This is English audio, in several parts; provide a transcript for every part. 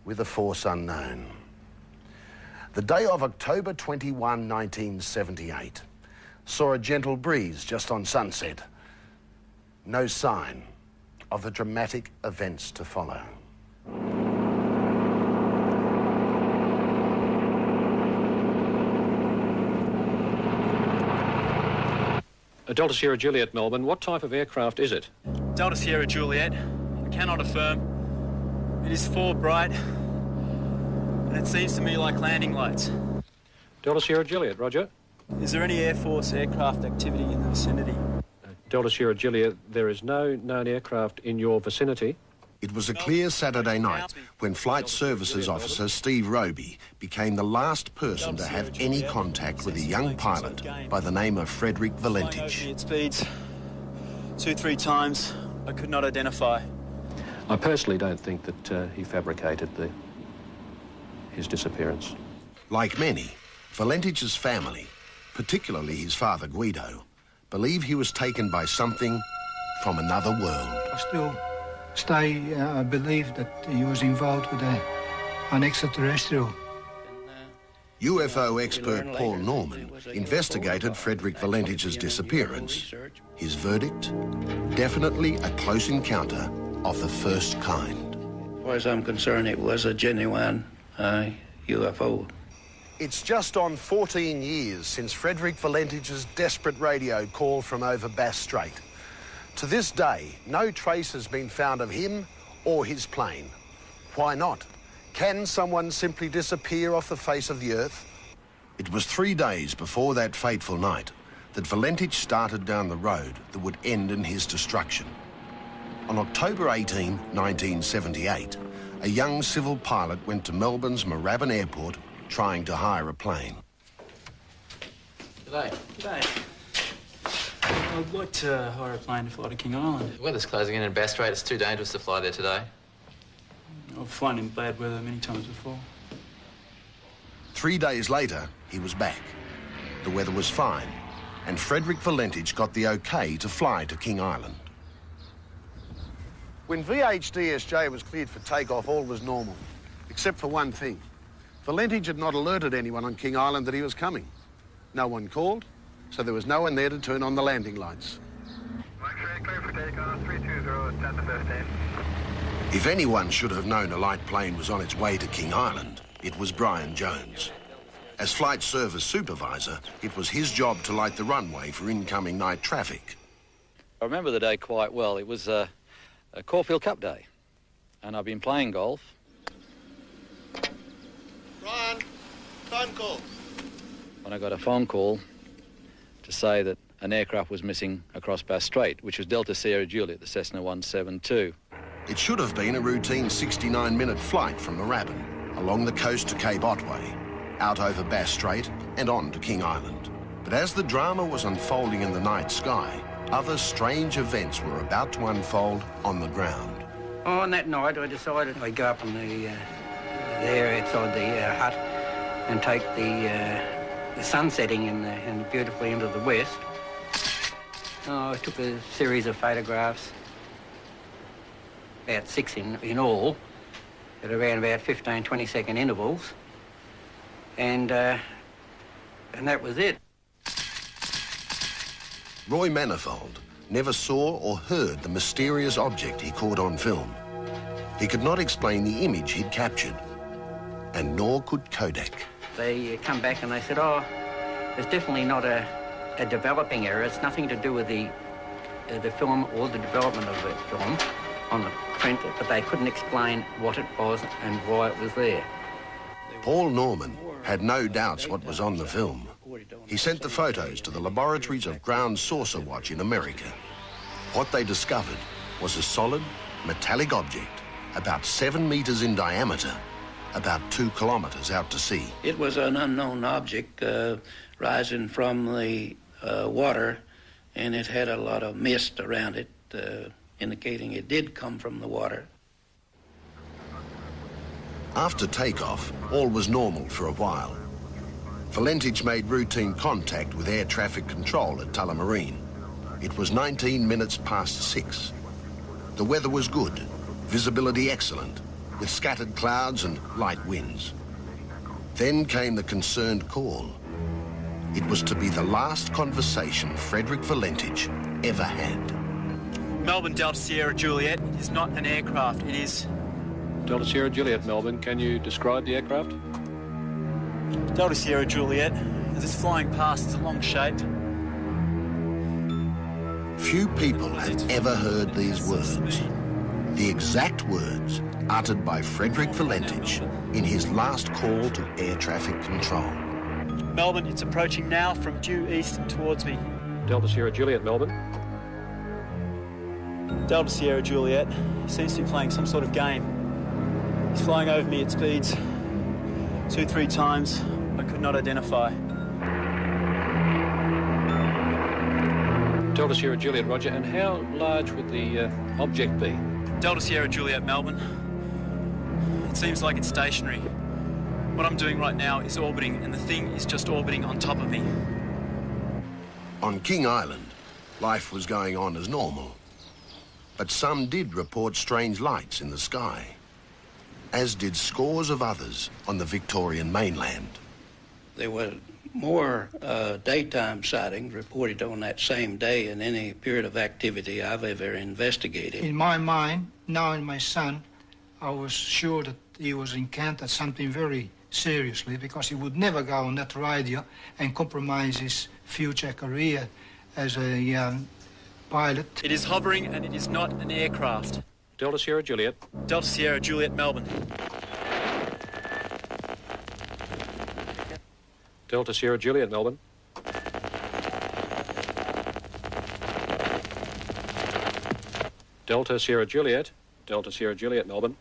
with a force unknown. The day of October 21, 1978, saw a gentle breeze just on sunset. No sign of the dramatic events to follow. Delta Sierra Juliet, Melbourne. What type of aircraft is it? Delta Sierra Juliet. I cannot affirm. It is for bright, and it seems to me like landing lights. Delta Sierra Juliet, roger. Is there any Air Force aircraft activity in the vicinity? Delta Sierra Juliet, there is no known aircraft in your vicinity. It was a clear Saturday night when Flight Services officer Steve Roby became the last person to have any contact with a young pilot by the name of Frederick Valentich. At speeds 2-3 times I could not identify. I personally don't think that he fabricated his disappearance. Like many, Valentich's family, particularly his father Guido, believe he was taken by something from another world. I believe that he was involved with an extraterrestrial. UFO expert Paul Norman investigated Frederick Valentich's disappearance. His verdict? Definitely a close encounter of the first kind. As far as I'm concerned, it was a genuine UFO. It's just on 14 years since Frederick Valentich's desperate radio call from over Bass Strait. To this day, no trace has been found of him or his plane. Why not? Can someone simply disappear off the face of the Earth? It was 3 days before that fateful night that Valentich started down the road that would end in his destruction. On October 18, 1978, a young civil pilot went to Melbourne's Moorabbin Airport trying to hire a plane. G'day. G'day. I'd like to hire a plane to fly to King Island. The weather's closing in Bass Strait. It's too dangerous to fly there today. I've flown in bad weather many times before. 3 days later, he was back. The weather was fine, and Frederick Valentich got the OK to fly to King Island. When VHDSJ was cleared for takeoff, all was normal, except for one thing. Valentich had not alerted anyone on King Island that he was coming. No one called, so there was no one there to turn on the landing lights. Clear for takeoff, 320, 10 to 15. If anyone should have known a light plane was on its way to King Island, it was Brian Jones. As Flight Service supervisor, it was his job to light the runway for incoming night traffic. I remember the day quite well. It was a Caulfield Cup day, and I've been playing golf. Brian, phone call. When I got a phone call to say that an aircraft was missing across Bass Strait, which was Delta Sierra Juliet, the Cessna 172. It should have been a routine 69-minute flight from Moorabbin, along the coast to Cape Otway, out over Bass Strait and on to King Island. But as the drama was unfolding in the night sky, other strange events were about to unfold on the ground. On that night, I decided I'd go up in the there outside the hut and take the sun setting and beautifully into the west. I took a series of photographs, about 6 in all, at around about 15, 20-second intervals, and that was it. Roy Manifold never saw or heard the mysterious object he caught on film. He could not explain the image he'd captured, and nor could Kodak. They come back and they said, oh, there's definitely not a developing error. It's nothing to do with the film or the development of the film on the print, but they couldn't explain what it was and why it was there. Paul Norman had no doubts what was on the film. He sent the photos to the laboratories of Ground Saucer Watch in America. What they discovered was a solid, metallic object about 7 meters in diameter, about 2 kilometers out to sea. It was an unknown object rising from the water, and it had a lot of mist around it, indicating it did come from the water. After takeoff, all was normal for a while. Valentich made routine contact with air traffic control at Tullamarine. It was 19 minutes past 6. The weather was good, visibility excellent, with scattered clouds and light winds. Then came the concerned call. It was to be the last conversation Frederick Valentich ever had. Melbourne Delta Sierra Juliet is not an aircraft, it is... Delta Sierra Juliet, Melbourne. Can you describe the aircraft? Delta Sierra Juliet, as it's flying past, it's a long shape. Few people had ever heard these words. The exact words uttered by Frederick Valentich in his last call to air traffic control. Melbourne, it's approaching now from due east towards me. Delta Sierra Juliet, Melbourne. Delta Sierra Juliet seems to be playing some sort of game. He's flying over me at speeds 2-3 times I could not identify. Delta Sierra Juliet, roger. And how large would the object be? Delta Sierra Juliet, Melbourne. It seems like it's stationary. What I'm doing right now is orbiting, and the thing is just orbiting on top of me. On King Island, life was going on as normal. But some did report strange lights in the sky, as did scores of others on the Victorian mainland. There were more daytime sightings reported on that same day in any period of activity I've ever investigated. In my mind, knowing my son, I was sure that he was encountered something very seriously, because he would never go on that radio and compromise his future career as a pilot. It is hovering and it is not an aircraft. Delta Sierra Juliet. Delta Sierra Juliet, Melbourne. Delta Sierra Juliet, Melbourne. Delta Sierra Juliet. Delta Sierra Juliet, Melbourne.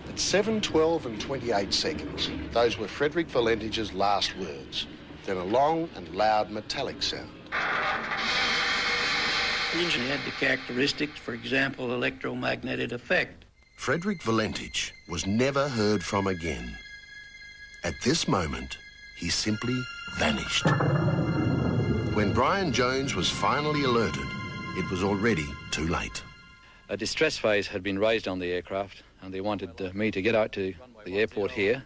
At 7:12 and 28 seconds, those were Frederick Valentich's last words. Then a long and loud metallic sound. The engine had the characteristics, for example, electromagnetic effect. Frederick Valentich was never heard from again. At this moment, he simply vanished. When Brian Jones was finally alerted, it was already too late. A distress phase had been raised on the aircraft, and they wanted me to get out to the airport here,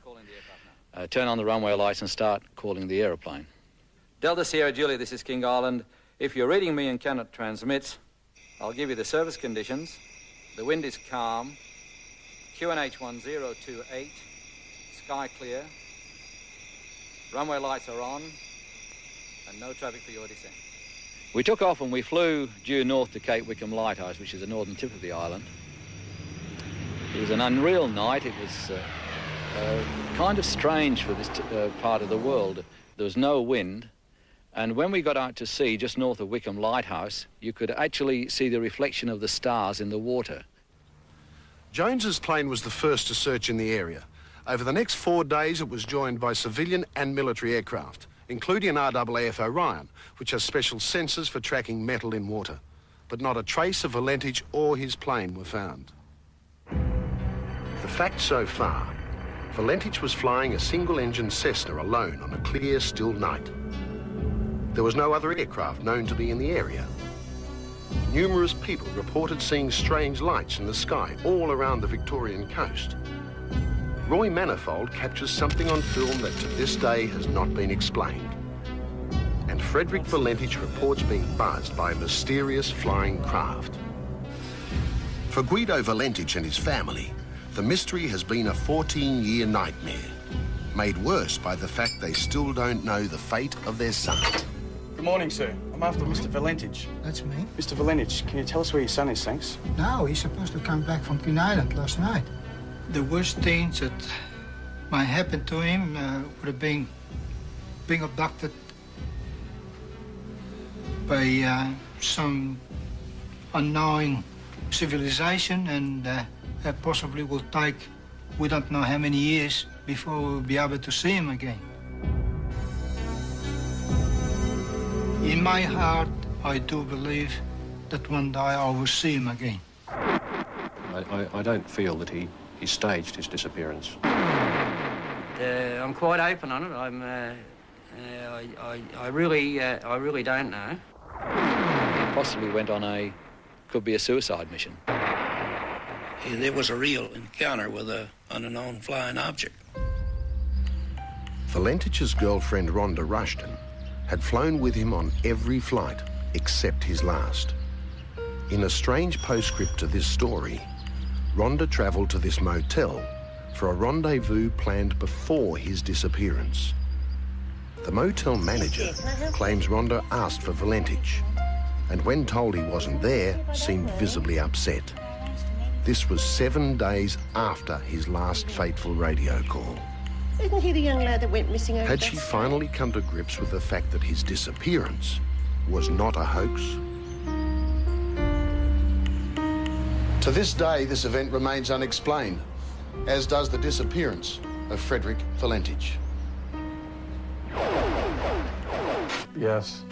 turn on the runway lights and start calling the aeroplane. Delta Sierra Juliet, this is King Island. If you're reading me and cannot transmit, I'll give you the service conditions. The wind is calm. QNH 1028, sky clear. Runway lights are on, and no traffic for your descent. We took off and we flew due north to Cape Wickham Lighthouse, which is the northern tip of the island. It was an unreal night. It was kind of strange for this part of the world. There was no wind, and when we got out to sea just north of Wickham Lighthouse, you could actually see the reflection of the stars in the water. Jones's plane was the first to search in the area. Over the next 4 days, it was joined by civilian and military aircraft, including an RAAF Orion, which has special sensors for tracking metal in water. But not a trace of Valentich or his plane were found. The fact so far, Valentich was flying a single-engine Cessna alone on a clear, still night. There was no other aircraft known to be in the area. Numerous people reported seeing strange lights in the sky all around the Victorian coast. Roy Manifold captures something on film that to this day has not been explained. And Frederick Valentich reports being buzzed by a mysterious flying craft. For Guido Valentich and his family, the mystery has been a 14-year nightmare, made worse by the fact they still don't know the fate of their son. Good morning, sir. I'm after Mr. Valentich. That's me. Mr. Valentich, can you tell us where your son is, thanks? No, he's supposed to come back from King Island last night. The worst things that might happen to him would have been being abducted by some unknown civilization, and that possibly will take, we don't know how many years before we'll be able to see him again. In my heart, I do believe that one day I will see him again. I don't feel that he staged his disappearance. I'm quite open on it. I really don't know. He possibly went on a could be a suicide mission. There was a real encounter with an unknown flying object. Valentich's girlfriend, Rhonda Rushton, had flown with him on every flight except his last. In a strange postscript to this story, Rhonda travelled to this motel for a rendezvous planned before his disappearance. The motel manager claims Rhonda asked for Valentich, and when told he wasn't there, seemed visibly upset. This was 7 days after his last fateful radio call. Isn't he the young lad that went missing over Had she Bass Strait? finally come to grips with the fact that his disappearance was not a hoax? To this day, this event remains unexplained, as does the disappearance of Frederick Valentich. Yes.